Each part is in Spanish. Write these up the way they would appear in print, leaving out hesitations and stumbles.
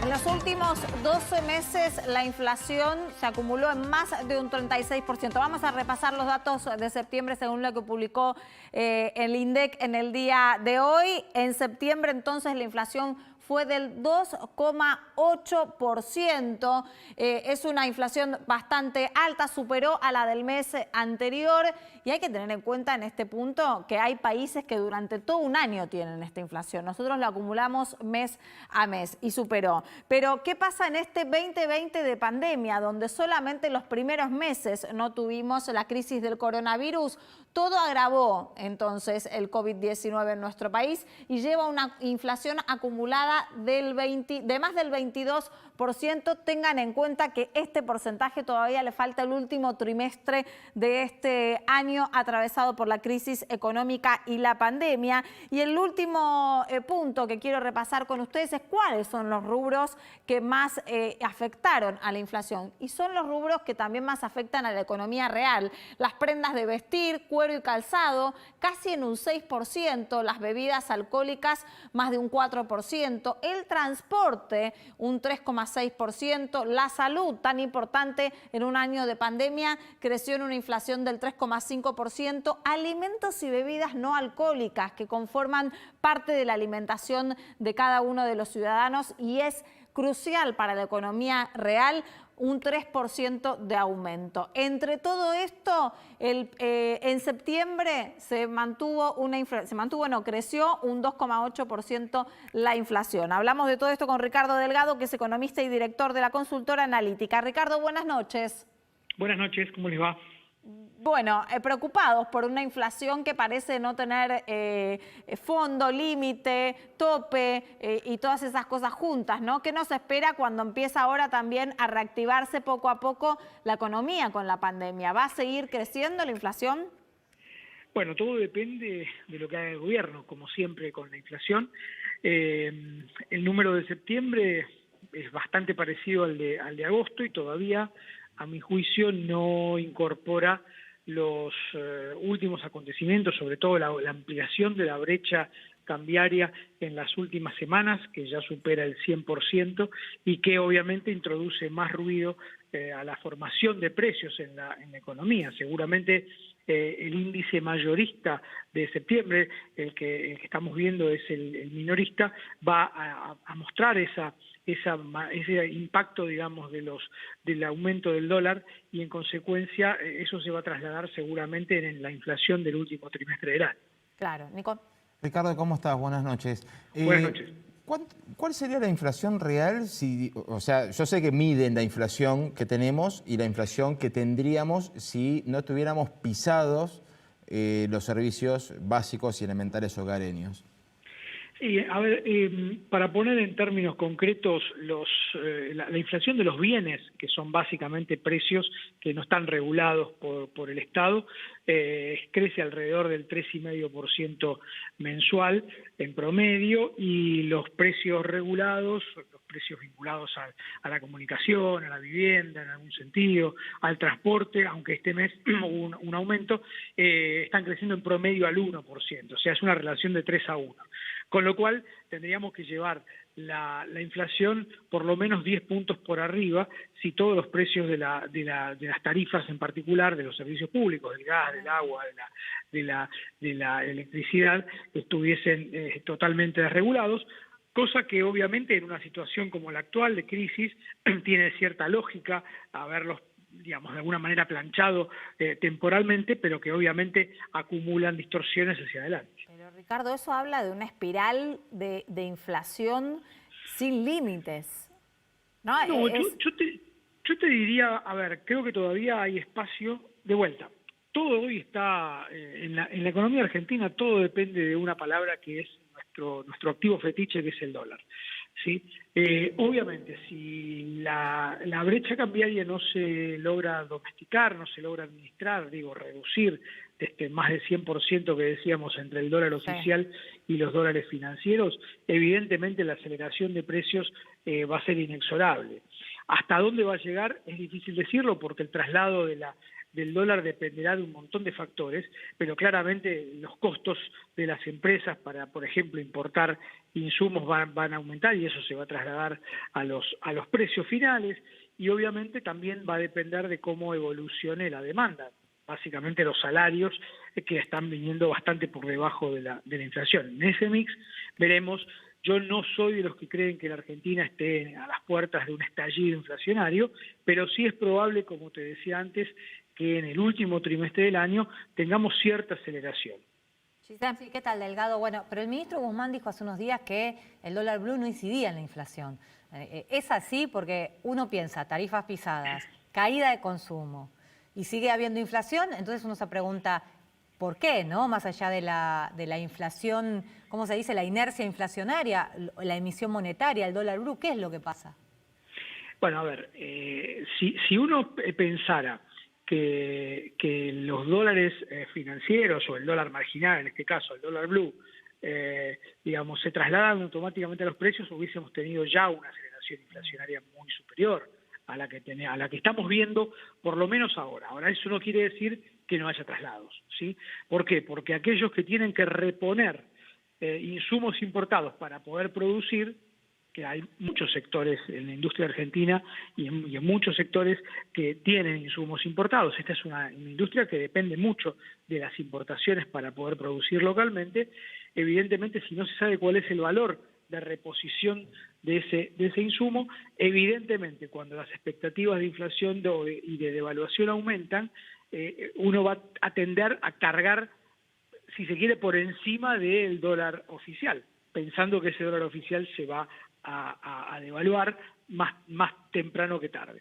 En los últimos 12 meses la inflación se acumuló en más de un 36%. Vamos a repasar los datos de septiembre según lo que publicó el INDEC en el día de hoy. En septiembre entonces la inflación fue del 2,8%. Es una inflación bastante alta, superó a la del mes anterior. Y hay que tener en cuenta en este punto que hay países que durante todo un año tienen esta inflación. Nosotros la acumulamos mes a mes y superó. Pero, ¿qué pasa en este 2020 de pandemia, donde solamente los primeros meses no tuvimos la crisis del coronavirus? Todo agravó entonces el COVID-19 en nuestro país y lleva una inflación acumulada de más del 22%. Tengan en cuenta que este porcentaje todavía le falta el último trimestre de este año atravesado por la crisis económica y la pandemia. Y el último punto que quiero repasar con ustedes es cuáles son los rubros que más afectaron a la inflación. Y son los rubros que también más afectan a la economía real. Las prendas de vestir, cuero y calzado, casi en un 6%, las bebidas alcohólicas más de un 4%, el transporte un 3,6%, la salud tan importante en un año de pandemia creció en una inflación del 3,5%, alimentos y bebidas no alcohólicas que conforman parte de la alimentación de cada uno de los ciudadanos y es crucial para la economía real, un 3% de aumento. Entre todo esto, en septiembre creció un 2,8% la inflación. Hablamos de todo esto con Ricardo Delgado, que es economista y director de la consultora analítica. Ricardo, buenas noches. Buenas noches, ¿cómo les va? Bueno, preocupados por una inflación que parece no tener fondo, límite, tope y todas esas cosas juntas, ¿no? ¿Qué nos espera cuando empieza ahora también a reactivarse poco a poco la economía con la pandemia? ¿Va a seguir creciendo la inflación? Bueno, todo depende de lo que haga el gobierno, como siempre con la inflación. El número de septiembre es bastante parecido al de agosto y todavía, a mi juicio, no incorpora los últimos acontecimientos, sobre todo la ampliación de la brecha cambiaria en las últimas semanas, que ya supera el 100% y que obviamente introduce más ruido a la formación de precios en la economía. Seguramente el índice mayorista de septiembre, el que estamos viendo es el minorista, va a mostrar ese impacto, digamos, del aumento del dólar y en consecuencia eso se va a trasladar seguramente en la inflación del último trimestre del año. Claro, Nico. Ricardo, ¿cómo estás? Buenas noches. Buenas noches. ¿Cuál sería la inflación real? O sea, yo sé que miden la inflación que tenemos y la inflación que tendríamos si no tuviéramos pisados los servicios básicos y elementales hogareños. Sí, a ver, para poner en términos concretos, la inflación de los bienes, que son básicamente precios que no están regulados por el Estado, crece alrededor del 3,5% mensual en promedio, y los precios regulados, los precios vinculados a la comunicación, a la vivienda en algún sentido, al transporte, aunque este mes hubo un aumento, están creciendo en promedio al 1%, o sea, es una relación de 3-1. Con lo cual tendríamos que llevar la inflación por lo menos 10 puntos por arriba si todos los precios de las tarifas en particular, de los servicios públicos, del gas, del agua, de la electricidad, estuviesen totalmente desregulados, cosa que obviamente en una situación como la actual de crisis tiene cierta lógica haberlos, digamos, de alguna manera planchado temporalmente, pero que obviamente acumulan distorsiones hacia adelante. Pero Ricardo, eso habla de una espiral de inflación sin límites, ¿no? Yo te diría, a ver, creo que todavía hay espacio de vuelta. Todo hoy está, en la economía argentina, todo depende de una palabra que es nuestro activo fetiche, que es el dólar. ¿Sí? Obviamente, si la brecha cambiaria no se logra domesticar, no se logra administrar, reducir más del 100% que decíamos entre el dólar oficial y los dólares financieros, evidentemente la aceleración de precios va a ser inexorable. ¿Hasta dónde va a llegar? Es difícil decirlo porque el traslado de del dólar dependerá de un montón de factores, pero claramente los costos de las empresas para, por ejemplo, importar insumos van a aumentar y eso se va a trasladar a los precios finales, y obviamente también va a depender de cómo evolucione la demanda. Básicamente los salarios que están viniendo bastante por debajo de la inflación. En ese mix veremos. Yo no soy de los que creen que la Argentina esté a las puertas de un estallido inflacionario, pero sí es probable, como te decía antes, que en el último trimestre del año tengamos cierta aceleración. Sí, ¿qué tal, Delgado? Bueno, pero el ministro Guzmán dijo hace unos días que el dólar blue no incidía en la inflación. ¿Es así? Porque uno piensa, tarifas pisadas, caída de consumo, y sigue habiendo inflación, entonces uno se pregunta, ¿por qué, no? Más allá de la inflación, ¿cómo se dice? La inercia inflacionaria, la emisión monetaria, el dólar blue, ¿qué es lo que pasa? Bueno, a ver, si uno pensara que los dólares financieros o el dólar marginal, en este caso el dólar blue, digamos, se trasladan automáticamente a los precios, hubiésemos tenido ya una aceleración inflacionaria muy superior a la que estamos viendo, por lo menos ahora. Ahora, eso no quiere decir que no haya traslados, ¿sí? ¿Por qué? Porque aquellos que tienen que reponer insumos importados para poder producir, que hay muchos sectores en la industria argentina y en muchos sectores que tienen insumos importados. Esta es una industria que depende mucho de las importaciones para poder producir localmente. Evidentemente, si no se sabe cuál es el valor de reposición de ese insumo, evidentemente cuando las expectativas de inflación y de devaluación aumentan, uno va a tender a cargar, si se quiere, por encima del dólar oficial, pensando que ese dólar oficial se va a devaluar más temprano que tarde.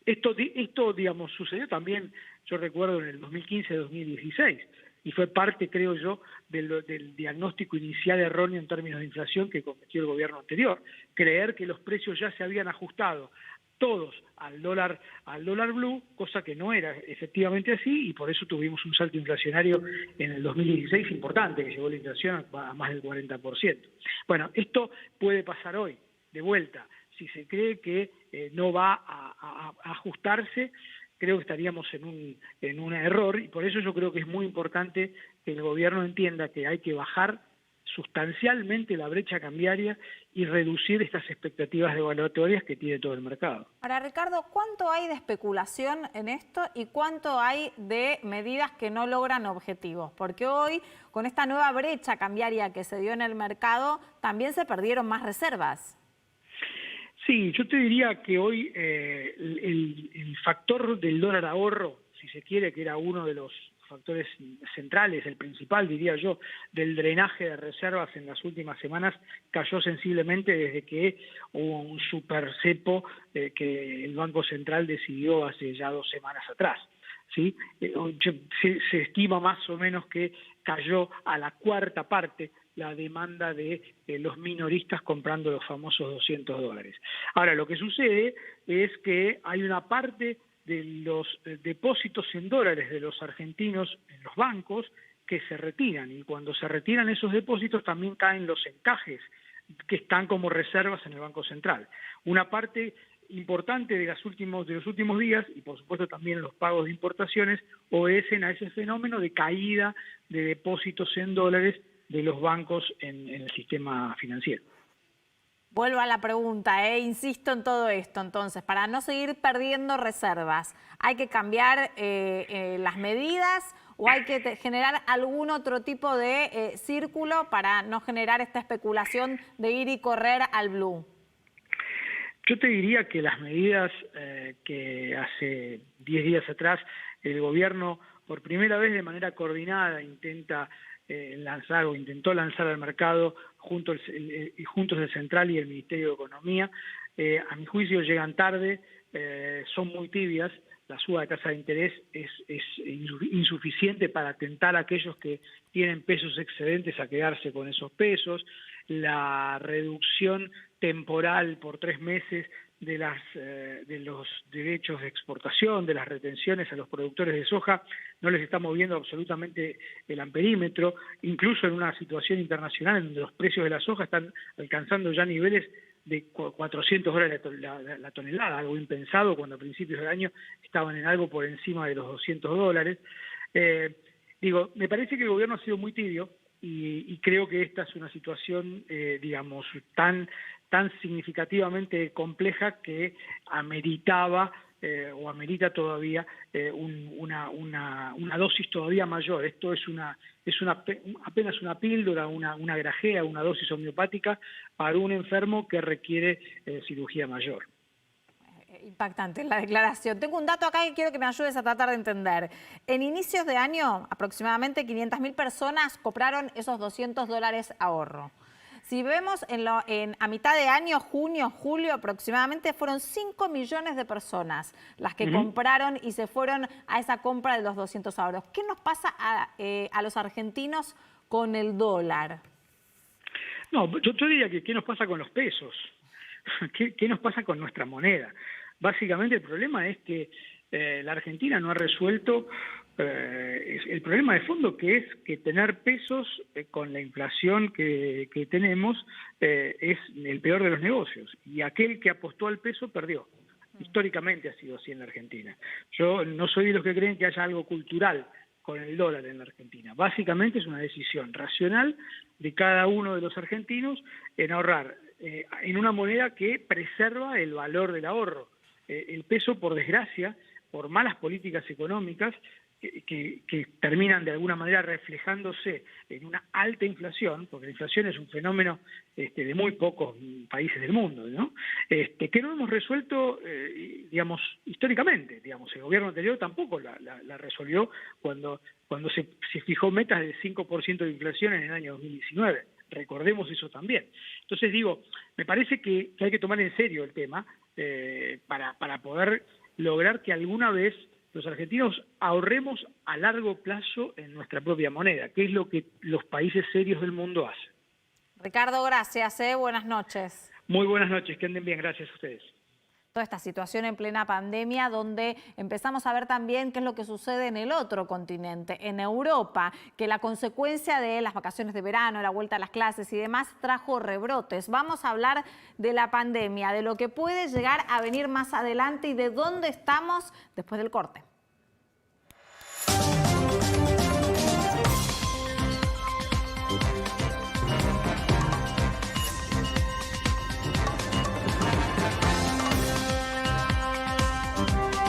Esto, digamos, sucedió también, yo recuerdo, en el 2015-2016, y fue parte, creo yo, del diagnóstico inicial erróneo en términos de inflación que cometió el gobierno anterior. Creer que los precios ya se habían ajustado todos al dólar blue, cosa que no era efectivamente así, y por eso tuvimos un salto inflacionario en el 2016 importante, que llevó la inflación a más del 40%. Bueno, esto puede pasar hoy, de vuelta. Si se cree que no va a ajustarse, creo que estaríamos en un error, y por eso yo creo que es muy importante que el gobierno entienda que hay que bajar sustancialmente la brecha cambiaria y reducir estas expectativas devaluatorias que tiene todo el mercado. Ahora, Ricardo, ¿cuánto hay de especulación en esto y cuánto hay de medidas que no logran objetivos? Porque hoy, con esta nueva brecha cambiaria que se dio en el mercado, también se perdieron más reservas. Sí, yo te diría que hoy el factor del dólar ahorro, si se quiere, que era uno de los factores centrales, el principal, diría yo, del drenaje de reservas en las últimas semanas, cayó sensiblemente desde que hubo un super cepo que el Banco Central decidió hace ya 2 semanas atrás. ¿Sí? Se estima más o menos que cayó a la 1/4 parte la demanda de los minoristas comprando los famosos $200. Ahora, lo que sucede es que hay una parte de los depósitos en dólares de los argentinos en los bancos que se retiran, y cuando se retiran esos depósitos también caen los encajes que están como reservas en el Banco Central. Una parte importante de los últimos días, y por supuesto también los pagos de importaciones, obedecen a ese fenómeno de caída de depósitos en dólares de los bancos en el sistema financiero. Vuelvo a la pregunta, insisto en todo esto. Entonces, para no seguir perdiendo reservas, ¿hay que cambiar las medidas o hay que generar algún otro tipo de círculo para no generar esta especulación de ir y correr al blue? Yo te diría que las medidas que hace 10 días atrás el gobierno por primera vez de manera coordinada intentó lanzar al mercado juntos el Central y el Ministerio de Economía, a mi juicio llegan tarde, son muy tibias. La suba de tasa de interés es insuficiente para tentar a aquellos que tienen pesos excedentes a quedarse con esos pesos. La reducción temporal por 3 meses de los derechos de exportación, de las retenciones a los productores de soja, no les está moviendo absolutamente el amperímetro, incluso en una situación internacional en donde los precios de la soja están alcanzando ya niveles de $400 la tonelada, algo impensado cuando a principios del año estaban en algo por encima de los $200. Me parece que el gobierno ha sido muy tibio y creo que esta es una situación, digamos, tan significativamente compleja que ameritaba o amerita todavía una dosis todavía mayor. Esto es apenas una píldora, una grajea, una dosis homeopática para un enfermo que requiere cirugía mayor. Impactante la declaración. Tengo un dato acá que quiero que me ayudes a tratar de entender. En inicios de año, aproximadamente 500.000 personas compraron esos $200 ahorro. Si vemos a mitad de año, junio, julio aproximadamente, fueron 5 millones de personas las que compraron y se fueron a esa compra de los 200 ahorros. ¿Qué nos pasa a los argentinos con el dólar? No, yo diría que ¿qué nos pasa con los pesos? ¿Qué nos pasa con nuestra moneda? Básicamente el problema es que la Argentina no ha resuelto el problema de fondo, que es que tener pesos con la inflación que tenemos es el peor de los negocios, y aquel que apostó al peso perdió. Históricamente ha sido así en la Argentina. Yo no soy de los que creen que haya algo cultural con el dólar en la Argentina. Básicamente es una decisión racional de cada uno de los argentinos en ahorrar en una moneda que preserva el valor del ahorro. El peso, por desgracia, por malas políticas económicas que terminan de alguna manera reflejándose en una alta inflación, porque la inflación es un fenómeno de muy pocos países del mundo, ¿no? Que no hemos resuelto, digamos, históricamente. Digamos, el gobierno anterior tampoco la resolvió cuando se fijó metas del 5% de inflación en el año 2019. Recordemos eso también. Entonces digo, me parece que hay que tomar en serio el tema para poder lograr que alguna vez los argentinos ahorremos a largo plazo en nuestra propia moneda, que es lo que los países serios del mundo hacen. Ricardo, gracias. Buenas noches. Muy buenas noches, que anden bien, gracias a ustedes. Toda esta situación en plena pandemia, donde empezamos a ver también qué es lo que sucede en el otro continente, en Europa, que la consecuencia de las vacaciones de verano, la vuelta a las clases y demás trajo rebrotes. Vamos a hablar de la pandemia, de lo que puede llegar a venir más adelante y de dónde estamos después del corte.